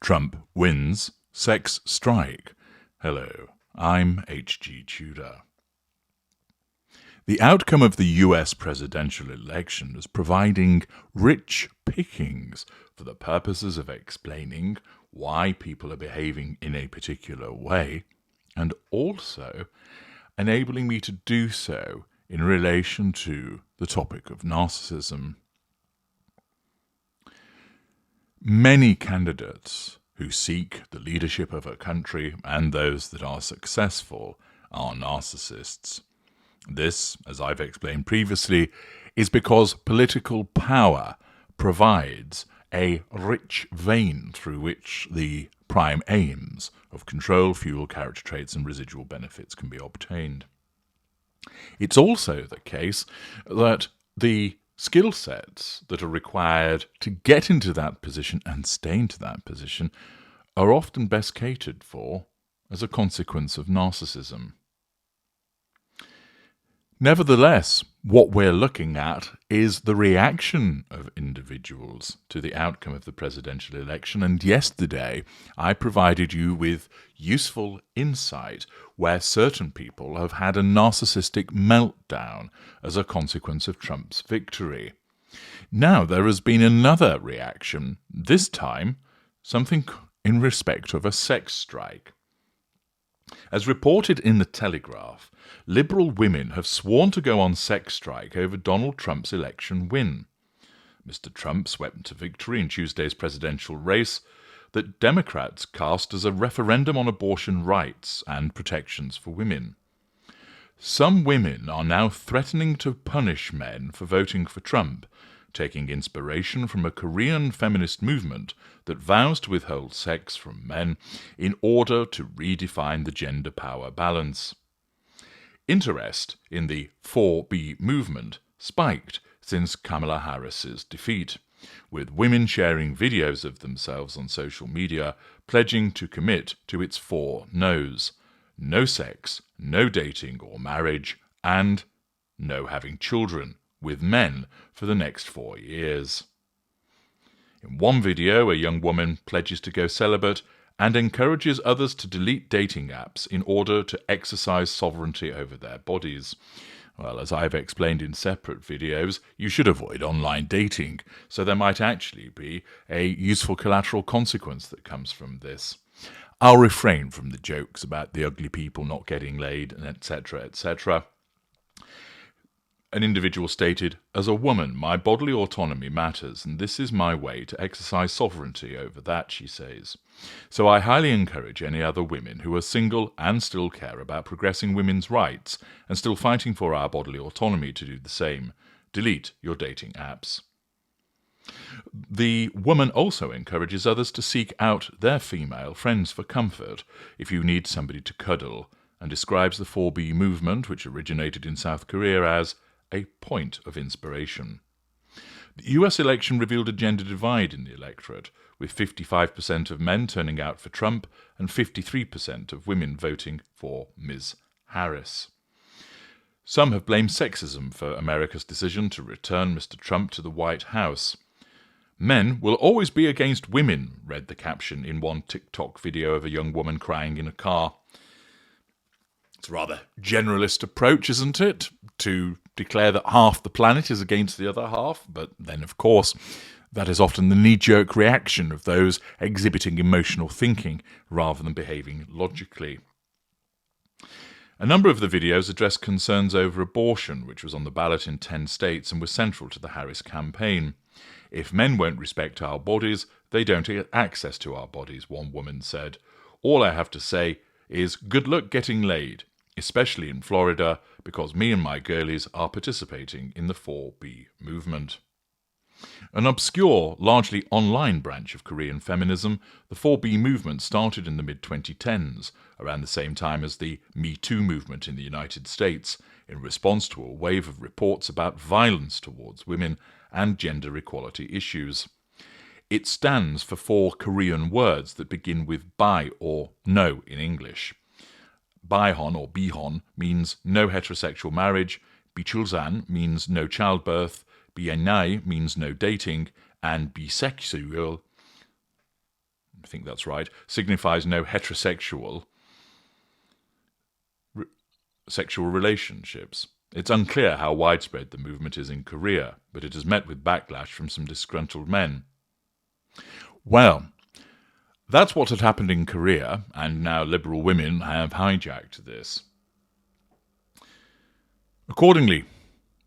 Trump wins, sex strike. Hello, I'm HG Tudor. The outcome of the US presidential election is providing rich pickings for the purposes of explaining why people are behaving in a particular way, and also enabling me to do so in relation to the topic of narcissism. Many candidates who seek the leadership of a country and those that are successful are narcissists. This, as I've explained previously, is because political power provides a rich vein through which the prime aims of control, fuel, character traits, and residual benefits can be obtained. It's also the case that the skill sets that are required to get into that position and stay into that position are often best catered for as a consequence of narcissism. Nevertheless, what we're looking at is the reaction of individuals to the outcome of the presidential election, and yesterday I provided you with useful insight where certain people have had a narcissistic meltdown as a consequence of Trump's victory. Now there has been another reaction, this time something in respect of a sex strike. As reported in The Telegraph, liberal women have sworn to go on sex strike over Donald Trump's election win. Mr. Trump swept to victory in Tuesday's presidential race that Democrats cast as a referendum on abortion rights and protections for women. Some women are now threatening to punish men for voting for Trump, taking inspiration from a Korean feminist movement that vows to withhold sex from men in order to redefine the gender power balance. Interest in the 4B movement spiked since Kamala Harris's defeat, with women sharing videos of themselves on social media pledging to commit to its 4 no's: no sex, no dating or marriage, and no having children with men for the next 4 years. In one video, a young woman pledges to go celibate and encourages others to delete dating apps in order to exercise sovereignty over their bodies. Well, as I've explained in separate videos, you should avoid online dating, so there might actually be a useful collateral consequence that comes from this. I'll refrain from the jokes about the ugly people not getting laid, and etc., etc. An individual stated, "As a woman, my bodily autonomy matters, and this is my way to exercise sovereignty over that," she says. So I highly encourage any other women who are single and still care about progressing women's rights and still fighting for our bodily autonomy to do the same. Delete your dating apps. The woman also encourages others to seek out their female friends for comfort if you need somebody to cuddle, and describes the 4B movement, which originated in South Korea, as a point of inspiration. The US election revealed a gender divide in the electorate, with 55% of men turning out for Trump and 53% of women voting for Ms. Harris. Some have blamed sexism for America's decision to return Mr. Trump to the White House. "Men will always be against women," read the caption in one TikTok video of a young woman crying in a car. It's a rather generalist approach, isn't it, to declare that half the planet is against the other half? But then, of course, that is often the knee-jerk reaction of those exhibiting emotional thinking rather than behaving logically. A number of the videos address concerns over abortion, which was on the ballot in 10 states and was central to the Harris campaign. "If men won't respect our bodies, they don't get access to our bodies," one woman said. "All I have to say is good luck getting laid, especially in Florida, because me and my girlies are participating in the 4B movement." An obscure, largely online branch of Korean feminism, the 4B movement started in the mid-2010s, around the same time as the Me Too movement in the United States, in response to a wave of reports about violence towards women and gender equality issues. It stands for 4 Korean words that begin with bi or no in English. Bihon or bihon means no heterosexual marriage, bichulsan means no childbirth, bienai means no dating, and bisexual I think that's right, signifies no heterosexual sexual relationships. It's unclear how widespread the movement is in Korea, but it has met with backlash from some disgruntled men. Well, that's what had happened in Korea, and now liberal women have hijacked this. Accordingly,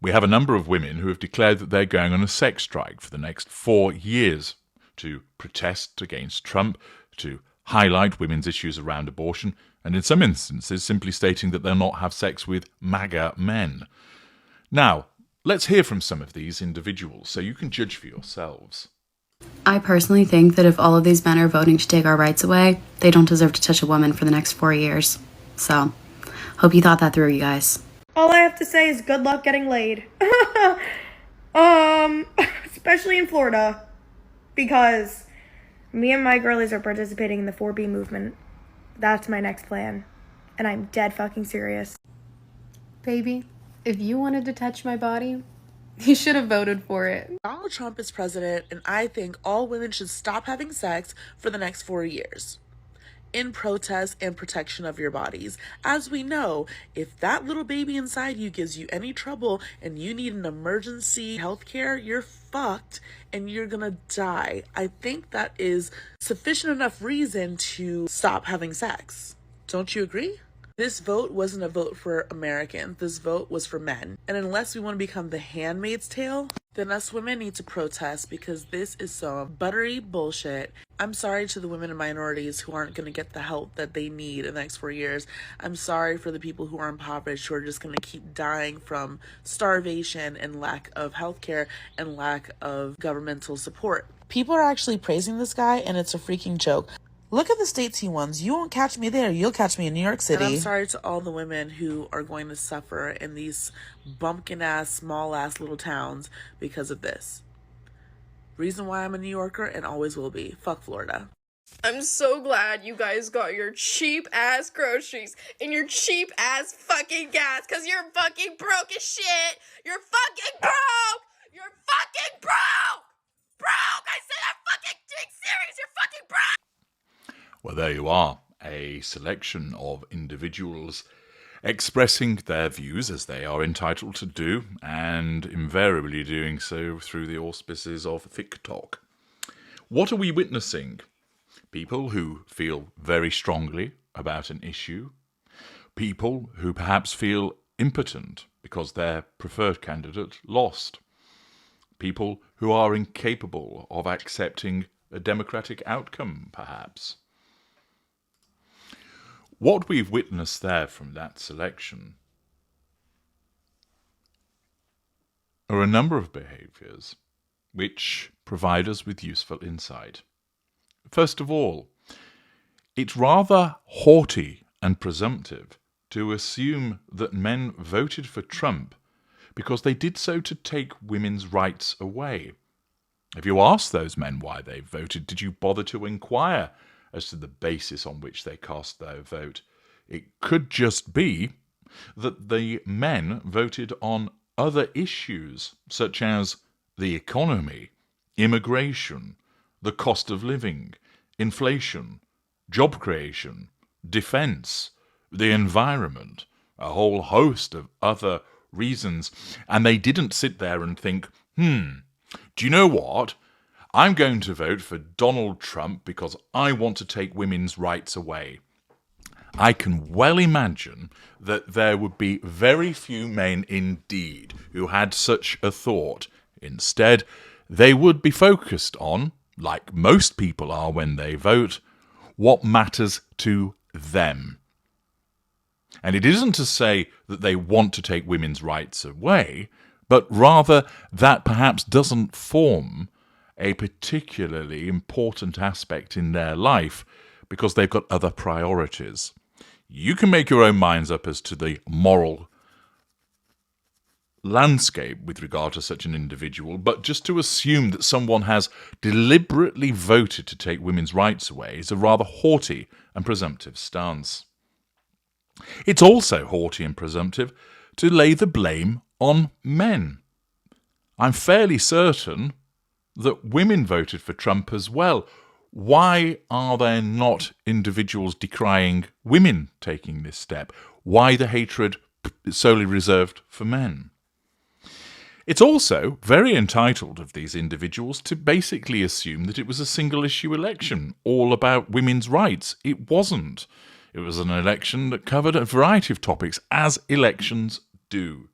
we have a number of women who have declared that they're going on a sex strike for the next 4 years to protest against Trump, to highlight women's issues around abortion, and in some instances simply stating that they'll not have sex with MAGA men. Now, let's hear from some of these individuals so you can judge for yourselves. I personally think that if all of these men are voting to take our rights away, they don't deserve to touch a woman for the next 4 years. So, hope you thought that through, you guys. All I have to say is good luck getting laid. Especially in Florida. Because me and my girlies are participating in the 4B movement. That's my next plan. And I'm dead fucking serious. Baby, if you wanted to touch my body, you should have voted for it. Donald Trump is president, and I think all women should stop having sex for the next 4 years. In protest and protection of your bodies. As we know, if that little baby inside you gives you any trouble and you need an emergency healthcare, you're fucked and you're gonna die. I think that is sufficient enough reason to stop having sex. Don't you agree? This vote wasn't a vote for Americans. This vote was for men. And unless we want to become the handmaid's tale, then us women need to protest because this is some buttery bullshit. I'm sorry to the women and minorities who aren't going to get the help that they need in the next 4 years. I'm sorry for the people who are impoverished, who are just going to keep dying from starvation and lack of healthcare and lack of governmental support. People are actually praising this guy, and it's a freaking joke. Look at the states he won. You won't catch me there. You'll catch me in New York City. And I'm sorry to all the women who are going to suffer in these bumpkin-ass, small-ass little towns because of this. Reason why I'm a New Yorker and always will be. Fuck Florida. I'm so glad you guys got your cheap-ass groceries and your cheap-ass fucking gas, because you're fucking broke as shit. You're fucking broke. You're fucking broke. Broke. I said I'm fucking being serious. You're fucking broke. Well, there you are, a selection of individuals expressing their views as they are entitled to do, and invariably doing so through the auspices of TikTok. What are we witnessing? People who feel very strongly about an issue, people who perhaps feel impotent because their preferred candidate lost, people who are incapable of accepting a democratic outcome, perhaps. What we've witnessed there from that selection are a number of behaviours which provide us with useful insight. First of all, it's rather haughty and presumptive to assume that men voted for Trump because they did so to take women's rights away. If you ask those men why they voted, did you bother to inquire as to the basis on which they cast their vote? It could just be that the men voted on other issues, such as the economy, immigration, the cost of living, inflation, job creation, defence, the environment, a whole host of other reasons, and they didn't sit there and think, do you know what? I'm going to vote for Donald Trump because I want to take women's rights away. I can well imagine that there would be very few men indeed who had such a thought. Instead, they would be focused on, like most people are when they vote, what matters to them. And it isn't to say that they want to take women's rights away, but rather that perhaps doesn't form a particularly important aspect in their life because they've got other priorities. You can make your own minds up as to the moral landscape with regard to such an individual, but just to assume that someone has deliberately voted to take women's rights away is a rather haughty and presumptive stance. It's also haughty and presumptive to lay the blame on men. I'm fairly certain that women voted for Trump as well. Why are there not individuals decrying women taking this step? Why the hatred solely reserved for men? It's also very entitled of these individuals to basically assume that it was a single issue election, all about women's rights. It wasn't. It was an election that covered a variety of topics, as elections do.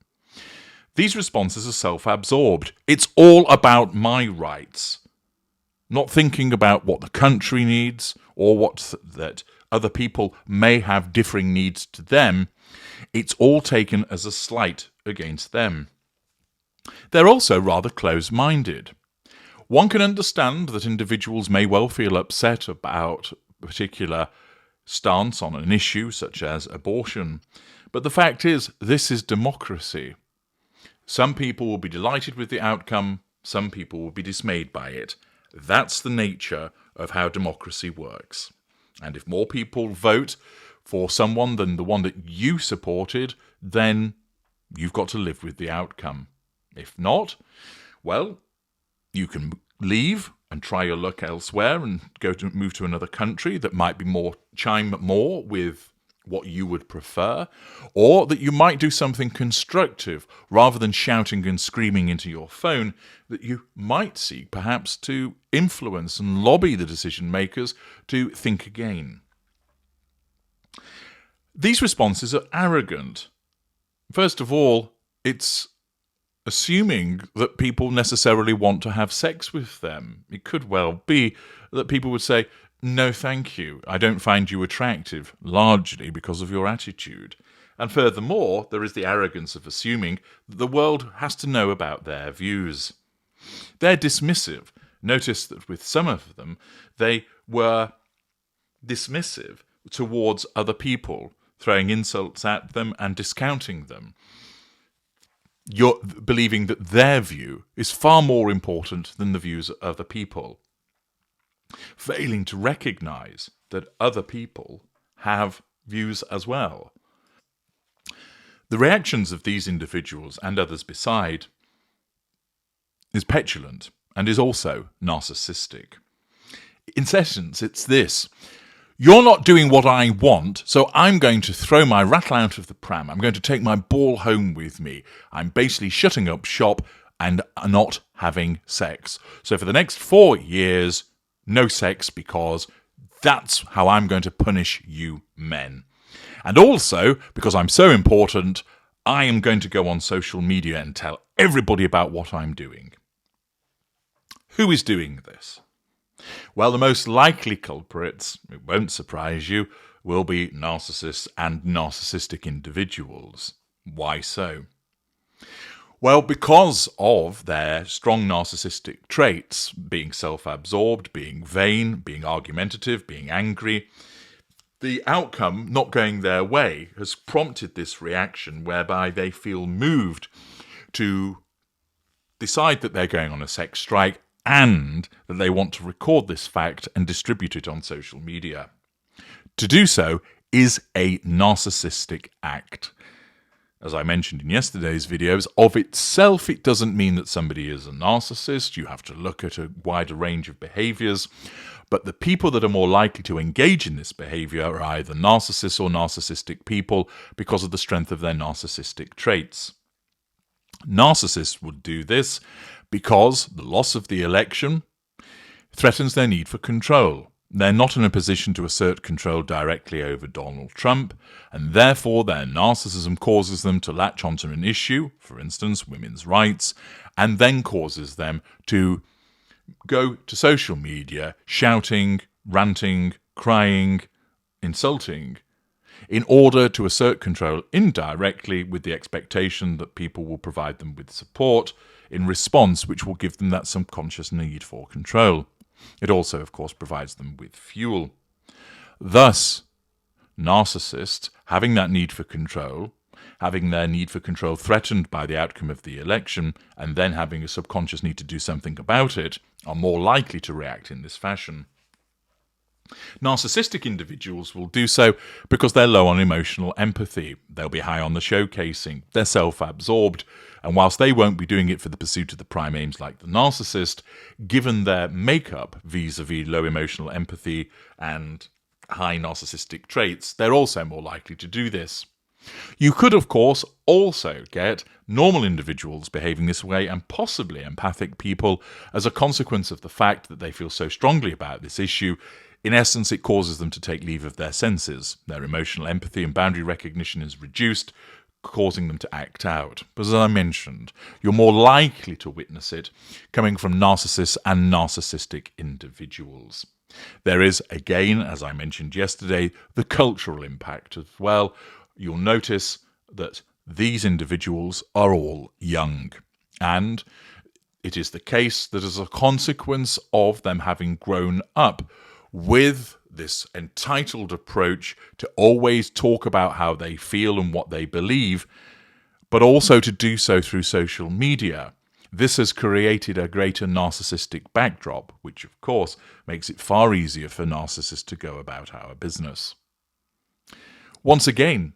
These responses are self-absorbed. It's all about my rights, not thinking about what the country needs or what that other people may have differing needs to them. It's all taken as a slight against them. They're also rather close-minded. One can understand that individuals may well feel upset about a particular stance on an issue such as abortion, but the fact is, this is democracy. Some people will be delighted with the outcome, some people will be dismayed by it. That's the nature of how democracy works. And if more people vote for someone than the one that you supported, then you've got to live with the outcome. If not, well, you can leave and try your luck elsewhere and move to another country that might be chime more with what you would prefer, or that you might do something constructive rather than shouting and screaming into your phone, that you might seek perhaps to influence and lobby the decision makers to think again. These responses are arrogant. First of all, it's assuming that people necessarily want to have sex with them. It could well be that people would say, "No, thank you. I don't find you attractive," largely because of your attitude. And furthermore, there is the arrogance of assuming that the world has to know about their views. They're dismissive. Notice that with some of them, they were dismissive towards other people, throwing insults at them and discounting them. You're believing that their view is far more important than the views of other people, failing to recognize that other people have views as well. The reactions of these individuals and others beside is petulant and is also narcissistic. In essence, it's this: you're not doing what I want, so I'm going to throw my rattle out of the pram. I'm going to take my ball home with me. I'm basically shutting up shop and not having sex. So for the next 4 years, no sex, because that's how I'm going to punish you men. And also, because I'm so important, I am going to go on social media and tell everybody about what I'm doing. Who is doing this? Well, the most likely culprits, it won't surprise you, will be narcissists and narcissistic individuals. Why so? Well, because of their strong narcissistic traits, being self-absorbed, being vain, being argumentative, being angry, the outcome not going their way has prompted this reaction whereby they feel moved to decide that they're going on a sex strike and that they want to record this fact and distribute it on social media. To do so is a narcissistic act. As I mentioned in yesterday's videos, of itself it doesn't mean that somebody is a narcissist. You have to look at a wider range of behaviours. But the people that are more likely to engage in this behaviour are either narcissists or narcissistic people because of the strength of their narcissistic traits. Narcissists would do this because the loss of the election threatens their need for control. They're not in a position to assert control directly over Donald Trump, and therefore their narcissism causes them to latch onto an issue, for instance, women's rights, and then causes them to go to social media shouting, ranting, crying, insulting, in order to assert control indirectly with the expectation that people will provide them with support in response, which will give them that subconscious need for control. It also, of course, provides them with fuel. Thus, narcissists, having that need for control, having their need for control threatened by the outcome of the election, and then having a subconscious need to do something about it, are more likely to react in this fashion. Narcissistic individuals will do so because they're low on emotional empathy. They'll be high on the showcasing. They're self-absorbed. And whilst they won't be doing it for the pursuit of the prime aims like the narcissist, given their makeup vis-a-vis low emotional empathy and high narcissistic traits, they're also more likely to do this. You could, of course, also get normal individuals behaving this way and possibly empathic people as a consequence of the fact that they feel so strongly about this issue. In essence, it causes them to take leave of their senses. Their emotional empathy and boundary recognition is reduced, causing them to act out. But as I mentioned, you're more likely to witness it coming from narcissists and narcissistic individuals. There is, again, as I mentioned yesterday, the cultural impact as well. You'll notice that these individuals are all young. And it is the case that as a consequence of them having grown up with this entitled approach to always talk about how they feel and what they believe, but also to do so through social media, this has created a greater narcissistic backdrop, which of course makes it far easier for narcissists to go about our business. Once again,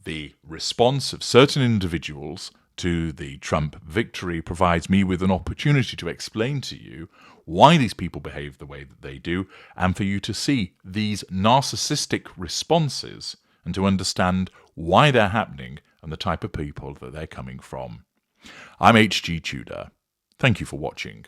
the response of certain individuals to the Trump victory provides me with an opportunity to explain to you why these people behave the way that they do, and for you to see these narcissistic responses and to understand why they're happening and the type of people that they're coming from. I'm HG Tudor. Thank you for watching.